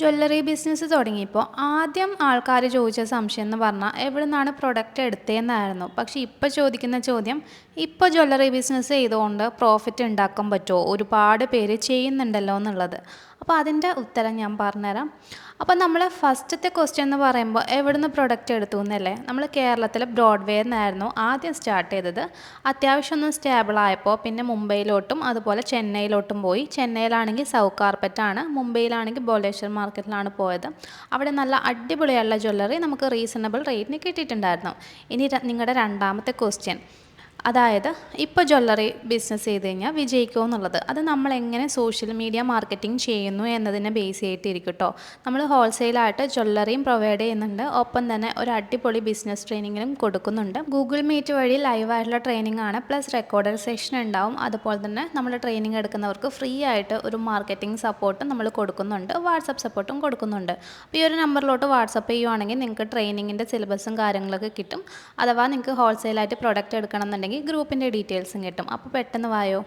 Jewellery business തുടങ്ങിയപ്പോൾ ആദ്യം ആൾക്കാർ ചോദിച്ച സംശയം എന്ന് പറഞ്ഞാൽ എവിടെ നിന്നാണ് പ്രൊഡക്റ്റ് എടുത്തതെന്നായിരുന്നു. പക്ഷേ ഇപ്പോൾ ചോദിക്കുന്ന ചോദ്യം, ഇപ്പോൾ ജ്വല്ലറി ബിസിനസ് ചെയ്തുകൊണ്ട് പ്രോഫിറ്റ് ഉണ്ടാക്കാൻ പറ്റുമോ, ഒരുപാട് പേര് ചെയ്യുന്നുണ്ടല്ലോ എന്നുള്ളത്. അപ്പോൾ അതിൻ്റെ ഉത്തരം ഞാൻ പറഞ്ഞുതരാം. അപ്പോൾ നമ്മൾ ഫസ്റ്റത്തെ ക്വസ്റ്റ്യൻ എന്ന് പറയുമ്പോൾ എവിടെ നിന്ന് പ്രൊഡക്റ്റ് എടുത്തു എന്നല്ലേ. നമ്മൾ കേരളത്തിൽ ബ്രോഡ്വേ എന്നായിരുന്നു ആദ്യം സ്റ്റാർട്ട് ചെയ്തത്. അത്യാവശ്യം ഒന്ന് സ്റ്റേബിൾ ആയപ്പോൾ പിന്നെ മുംബൈയിലോട്ടും അതുപോലെ ചെന്നൈയിലോട്ടും പോയി. ചെന്നൈയിലാണെങ്കിൽ സൗ കാർപ്പറ്റാണ്, മുംബൈയിലാണെങ്കിൽ ബോലേശ്വർ മാർക്കറ്റിലാണ് പോയത്. അവിടെ നല്ല അടിപൊളിയുള്ള ജ്വല്ലറി നമുക്ക് റീസണബിൾ റേറ്റിന് കിട്ടിയിട്ടുണ്ടായിരുന്നു. ഇനി നിങ്ങളുടെ രണ്ടാമത്തെ ക്വസ്റ്റ്യൻ, അതായത് ഇപ്പോൾ ജ്വല്ലറി ബിസിനസ് ചെയ്ത് കഴിഞ്ഞാൽ വിജയിക്കുമോ എന്നുള്ളത്, അത് നമ്മളെങ്ങനെ സോഷ്യൽ മീഡിയ മാർക്കറ്റിംഗ് ചെയ്യുന്നു എന്നതിനെ ബേസ് ചെയ്തിട്ടിരിക്കും കേട്ടോ. നമ്മൾ ഹോൾസെയിലായിട്ട് ജ്വല്ലറിയും പ്രൊവൈഡ് ചെയ്യുന്നുണ്ട്, ഒപ്പം തന്നെ ഒരു അടിപൊളി ബിസിനസ് ട്രെയിനിങ്ങിലും കൊടുക്കുന്നുണ്ട്. ഗൂഗിൾ മീറ്റ് വഴി ലൈവായിട്ടുള്ള ട്രെയിനിങ് ആണ്, പ്ലസ് റെക്കോർഡഡ് സെഷൻ ഉണ്ടാവും. അതുപോലെ തന്നെ നമ്മൾ ട്രെയിനിങ് എടുക്കുന്നവർക്ക് ഫ്രീ ആയിട്ട് ഒരു മാർക്കറ്റിംഗ് സപ്പോർട്ടും നമ്മൾ കൊടുക്കുന്നുണ്ട്, വാട്സപ്പ് സപ്പോർട്ടും കൊടുക്കുന്നുണ്ട്. അപ്പോൾ ഈ ഒരു നമ്പറിലോട്ട് വാട്സപ്പ് ചെയ്യുവാണെങ്കിൽ നിങ്ങൾക്ക് ട്രെയിനിങ്ങിൻ്റെ സിലബസും കാര്യങ്ങളൊക്കെ കിട്ടും. അഥവാ നിങ്ങൾക്ക് ഹോൾസെയിലായിട്ട് പ്രൊഡക്റ്റ് എടുക്കണം എന്നുണ്ടെങ്കിൽ ഗ്രൂപ്പിൻ്റെ ഡീറ്റെയിൽസും കിട്ടും. അപ്പോൾ പെട്ടെന്ന് വായോ.